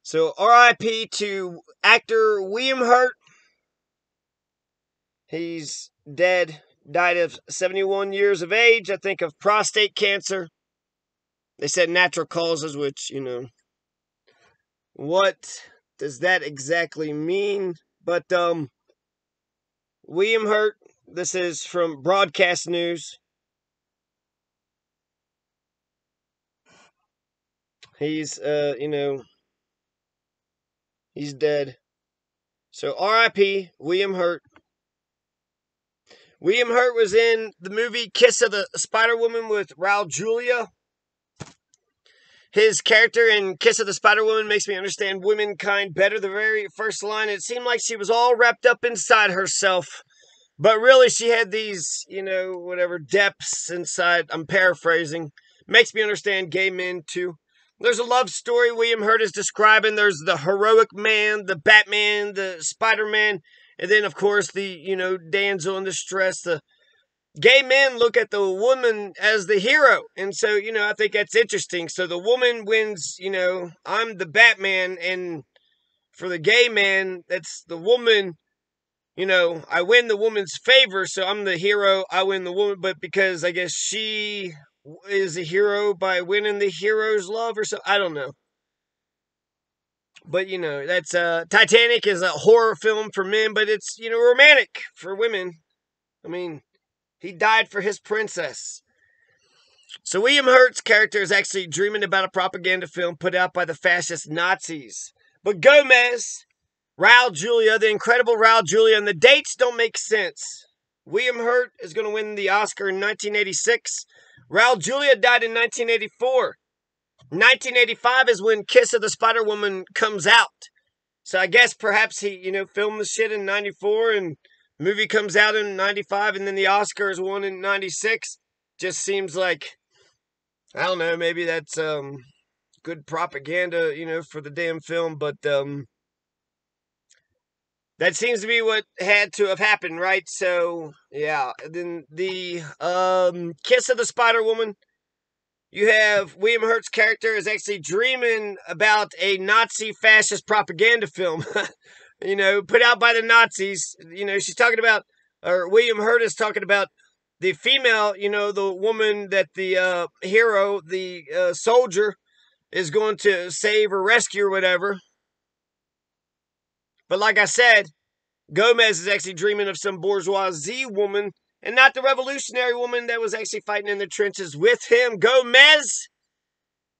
So R.I.P. to actor William Hurt. He's dead. Died of 71 years of age, I think, of prostate cancer. They said natural causes, which, what does that exactly mean? But, William Hurt, this is from Broadcast News. He's, he's dead. So R.I.P. William Hurt. William Hurt was in the movie Kiss of the Spider Woman with Raul Julia. His character in Kiss of the Spider Woman makes me understand womankind better. The very first line, it seemed like she was all wrapped up inside herself. But really, she had these, depths inside. I'm paraphrasing. Makes me understand gay men, too. There's a love story William Hurt is describing. There's the heroic man, the Batman, the Spider-Man, and then, of course, the, damsel in distress. The gay men look at the woman as the hero. And so, I think that's interesting. So the woman wins, I'm the Batman. And for the gay man, that's the woman, I win the woman's favor. So I'm the hero. I win the woman. But because I guess she is a hero by winning the hero's love or so. I don't know. But, that's, Titanic is a horror film for men, but it's, romantic for women. I mean, he died for his princess. So William Hurt's character is actually dreaming about a propaganda film put out by the fascist Nazis. But Gomez, Raul Julia, the incredible Raul Julia, and the dates don't make sense. William Hurt is going to win the Oscar in 1986. Raul Julia died in 1984. 1985 is when Kiss of the Spider Woman comes out. So I guess perhaps he, filmed the shit in 94 and the movie comes out in 95 and then the Oscar is won in 96. Just seems like, I don't know, maybe that's good propaganda, for the damn film. But that seems to be what had to have happened, right? So, yeah. Then the Kiss of the Spider Woman. You have William Hurt's character is actually dreaming about a Nazi fascist propaganda film, put out by the Nazis. She's talking about, or William Hurt is talking about the female, the woman that the hero, the soldier, is going to save or rescue or whatever. But like I said, Gomez is actually dreaming of some bourgeoisie woman and not the revolutionary woman that was actually fighting in the trenches with him. Gomez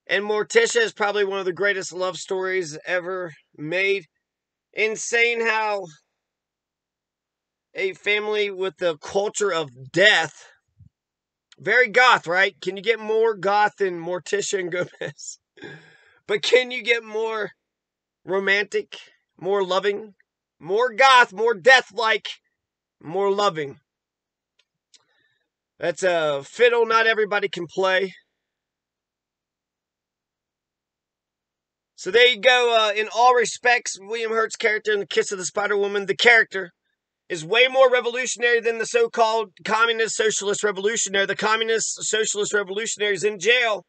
and Morticia is probably one of the greatest love stories ever made. Insane how a family with the culture of death, very goth, right? Can you get more goth than Morticia and Gomez? But can you get more romantic, more loving, more goth, more death-like, more loving? That's a fiddle not everybody can play. So there you go. In all respects, William Hurt's character in The Kiss of the Spider Woman, the character, is way more revolutionary than the so-called communist socialist revolutionary. The communist socialist revolutionary is in jail.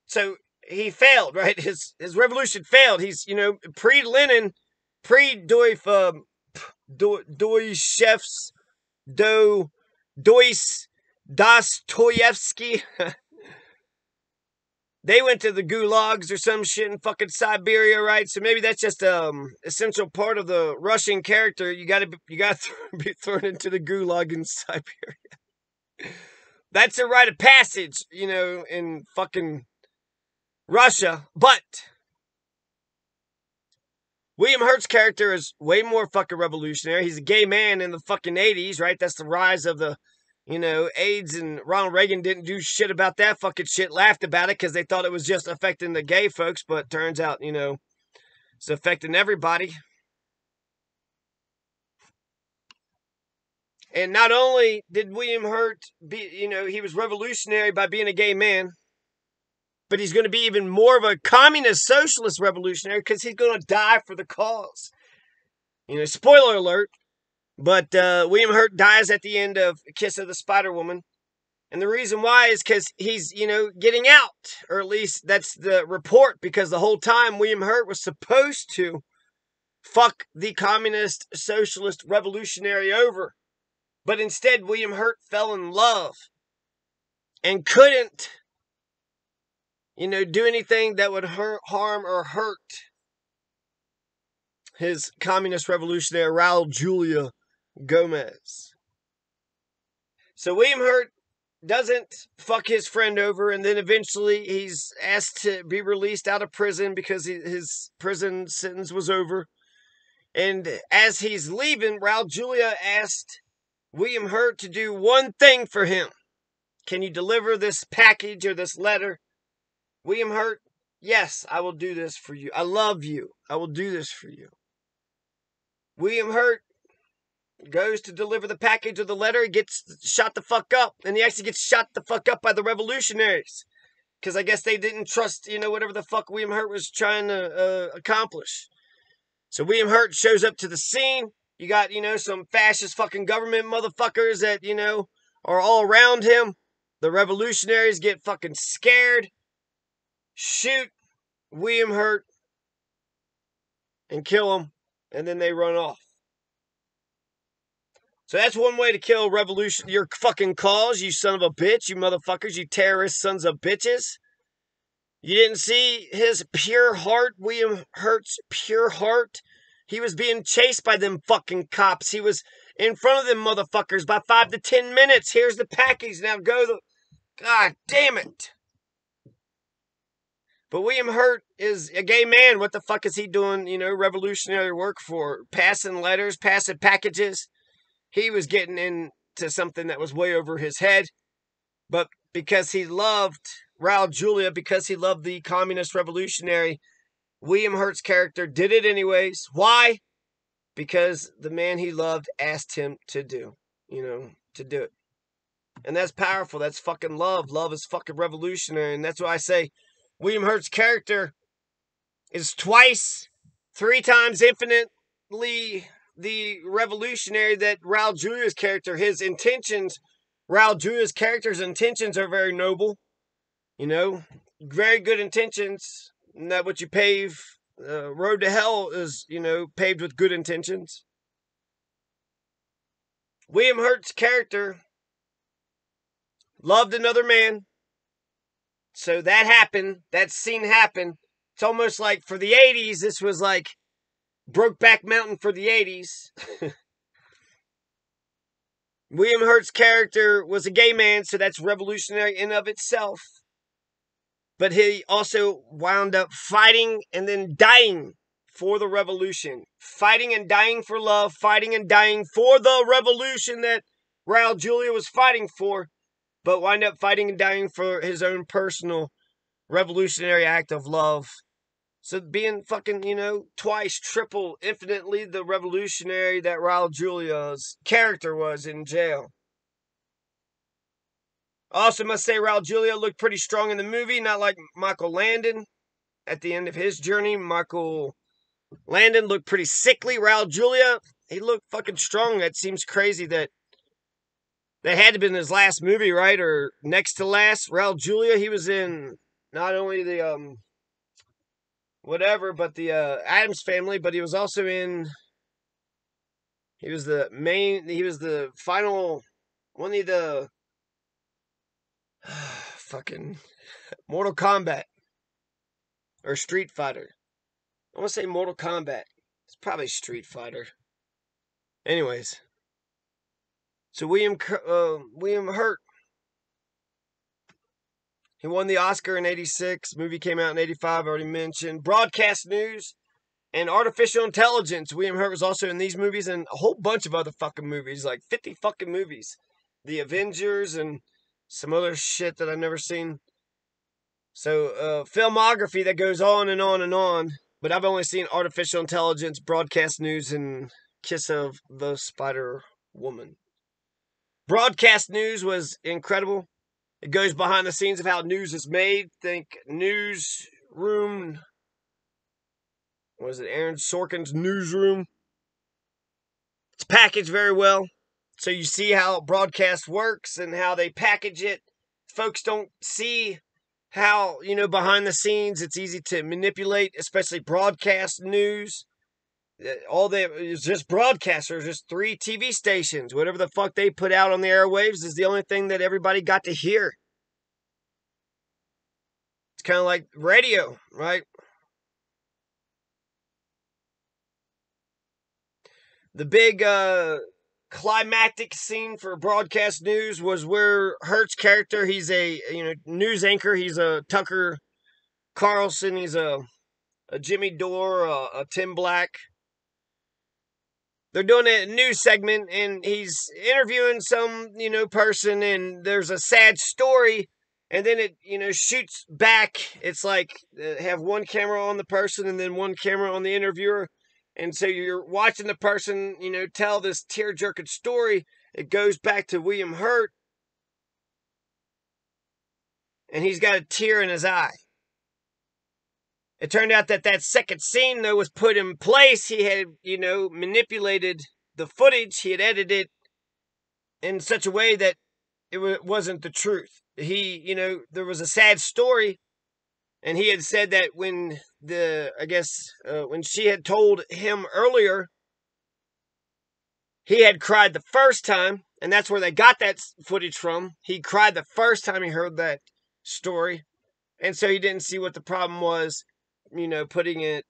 So he failed, right? His revolution failed. He's, pre-Lenin, pre-Dostoevsky, they went to the gulags or some shit in fucking Siberia, right? So maybe that's just essential part of the Russian character. You gotta be thrown into the gulag in Siberia. That's a rite of passage, in fucking Russia. But William Hurt's character is way more fucking revolutionary. He's a gay man in the fucking 80s, right? That's the rise of the AIDS, and Ronald Reagan didn't do shit about that fucking shit, laughed about it because they thought it was just affecting the gay folks, but turns out, it's affecting everybody. And not only did William Hurt be, he was revolutionary by being a gay man, but he's going to be even more of a communist socialist revolutionary because he's going to die for the cause. Spoiler alert. But William Hurt dies at the end of Kiss of the Spider Woman. And the reason why is because he's, getting out. Or at least that's the report, because the whole time William Hurt was supposed to fuck the communist, socialist, revolutionary over. But instead, William Hurt fell in love and couldn't, do anything that would harm or hurt his communist revolutionary, Raul Julia Gomez. So William Hurt doesn't fuck his friend over, and then eventually he's asked to be released out of prison because his prison sentence was over. And as he's leaving, Raul Julia asked William Hurt to do one thing for him. Can you deliver this package or this letter? William Hurt, yes, I will do this for you. I love you. I will do this for you. William Hurt goes to deliver the package of the letter. He gets shot the fuck up. And he actually gets shot the fuck up by the revolutionaries. Because I guess they didn't trust, whatever the fuck William Hurt was trying to accomplish. So William Hurt shows up to the scene. You got, some fascist fucking government motherfuckers that, are all around him. The revolutionaries get fucking scared. Shoot William Hurt. And kill him. And then they run off. So that's one way to kill your fucking cause, you son of a bitch, you motherfuckers, you terrorist sons of bitches. You didn't see his pure heart, William Hurt's pure heart? He was being chased by them fucking cops. He was in front of them motherfuckers by 5 to 10 minutes. Here's the package, now go. God damn it. But William Hurt is a gay man. What the fuck is he doing, revolutionary work for? Passing letters, passing packages. He was getting into something that was way over his head. But because he loved Raul Julia, because he loved the communist revolutionary, William Hurt's character did it anyways. Why? Because the man he loved asked him to do it. And that's powerful. That's fucking love. Love is fucking revolutionary. And that's why I say William Hurt's character is 3 times infinitely the revolutionary that Raul Julia's character. Raul Julia's character's intentions are very noble. Very good intentions. Isn't that what you pave? Road to hell is, paved with good intentions. William Hurt's character loved another man. So that happened. That scene happened. It's almost like for the 80s, this was like Brokeback Mountain for the 80s. William Hurt's character was a gay man, so that's revolutionary in of itself. But he also wound up fighting and then dying for the revolution. Fighting and dying for love. Fighting and dying for the revolution that Raul Julia was fighting for. But wind up fighting and dying for his own personal revolutionary act of love. So being fucking, twice, triple, infinitely the revolutionary that Raul Julia's character was in jail. I also must say Raul Julia looked pretty strong in the movie, not like Michael Landon. At the end of his journey, Michael Landon looked pretty sickly. Raul Julia, he looked fucking strong. That seems crazy that had to have been his last movie, right? Or next to last. Raul Julia, he was in not only the, but the Addams Family, but he was also in, he was the final, one of the, fucking Mortal Kombat. Or Street Fighter. I want to say Mortal Kombat. It's probably Street Fighter. Anyways. So William Hurt. He won the Oscar in 86. Movie came out in 85, already mentioned. Broadcast News and Artificial Intelligence. William Hurt was also in these movies and a whole bunch of other fucking movies. Like 50 fucking movies. The Avengers and some other shit that I've never seen. So, filmography that goes on and on and on. But I've only seen Artificial Intelligence, Broadcast News, and Kiss of the Spider Woman. Broadcast News was incredible. It goes behind the scenes of how news is made. Think Newsroom. What is it? Aaron Sorkin's Newsroom. It's packaged very well. So you see how broadcast works and how they package it. Folks don't see how, behind the scenes it's easy to manipulate, especially broadcast news. All they is just broadcasters, just 3 TV stations. Whatever the fuck they put out on the airwaves is the only thing that everybody got to hear. It's kind of like radio, right? The big climactic scene for broadcast news was where Hurt's character, he's a news anchor, he's a Tucker Carlson, he's a Jimmy Dore, a Tim Black. They're doing a news segment and he's interviewing some, person, and there's a sad story, and then it, shoots back. It's like have one camera on the person and then one camera on the interviewer. And so you're watching the person, tell this tear-jerking story. It goes back to William Hurt, and he's got a tear in his eye. It turned out that second scene, though, was put in place. He had, manipulated the footage. He had edited it in such a way that it wasn't the truth. He, there was a sad story, and he had said that when when she had told him earlier, he had cried the first time, and that's where they got that footage from. He cried the first time he heard that story, and so he didn't see what the problem was, putting it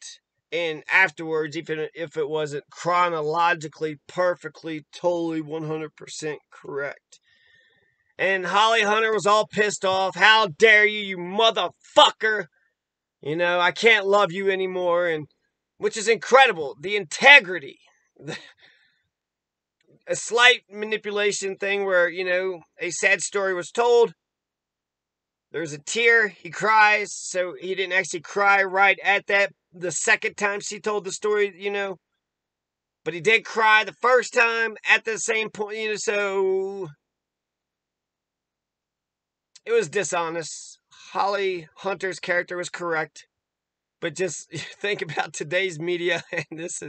in afterwards, even if it wasn't chronologically, perfectly, totally 100% correct. And Holly Hunter was all pissed off. How dare you, you motherfucker! I can't love you anymore, and which is incredible. The integrity. A slight manipulation thing where, a sad story was told. There's a tear. He cries, so he didn't actually cry right at the second time she told the story, But he did cry the first time at the same point, so it was dishonest. Holly Hunter's character was correct. But just think about today's media, and it's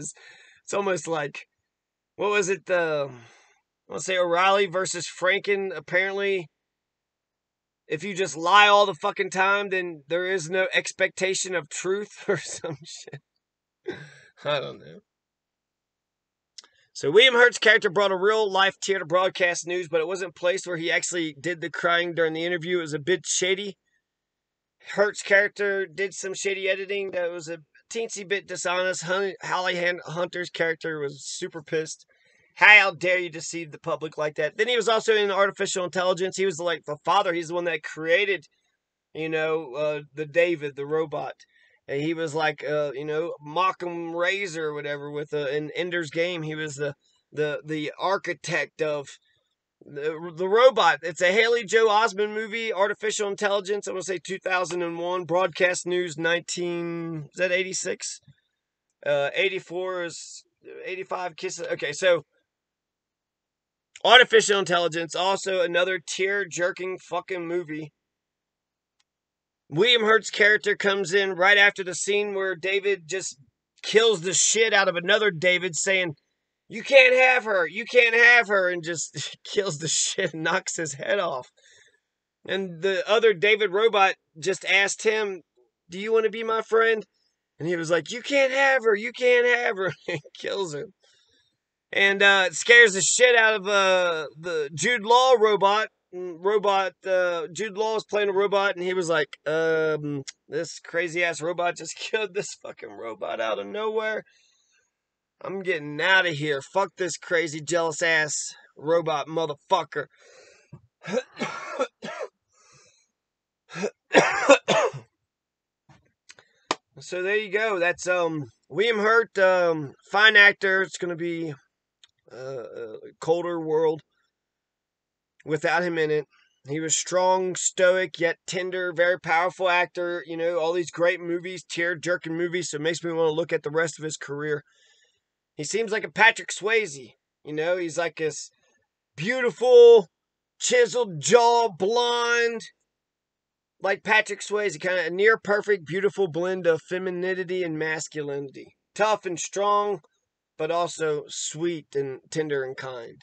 almost like, what was it? I'll say O'Reilly versus Franken. Apparently, if you just lie all the fucking time, then there is no expectation of truth or some shit. I don't know. So William Hurt's character brought a real life tear to broadcast news, but it wasn't placed where he actually did the crying during the interview. It was a bit shady. Hurt's character did some shady editing that was a teensy bit dishonest. Holly Hunter's character was super pissed. How dare you deceive the public like that? Then he was also in artificial intelligence. He was like the father. He's the one that created, the David, the robot. And he was like, Moccam Razor or whatever with in Ender's Game. He was the architect of the robot. It's a Haley Joel Osment movie, artificial intelligence. I'm going to say 2001, broadcast news 86? 84 is 85 kisses. Okay, so artificial intelligence, also another tear-jerking fucking movie. William Hurt's character comes in right after the scene where David just kills the shit out of another David, saying, "You can't have her, you can't have her," and just kills the shit and knocks his head off. And the other David robot just asked him, "Do you want to be my friend?" And he was like, "You can't have her, you can't have her," and kills him. And it scares the shit out of the Jude Law robot. Jude Law was playing a robot, and he was like, this crazy ass robot just killed this fucking robot out of nowhere. I'm getting out of here. Fuck this crazy jealous ass robot motherfucker. So there you go. That's William Hurt, fine actor. It's gonna be a colder world without him in it. He was strong, stoic, yet tender, very powerful actor. All these great movies, tear-jerking movies, so it makes me want to look at the rest of his career. He seems like a Patrick Swayze. He's like this beautiful, chiseled jaw, blonde, like Patrick Swayze. Kind of a near-perfect, beautiful blend of femininity and masculinity. Tough and strong, but also sweet and tender and kind.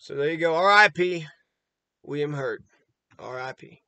So there you go. R.I.P. William Hurt. R.I.P.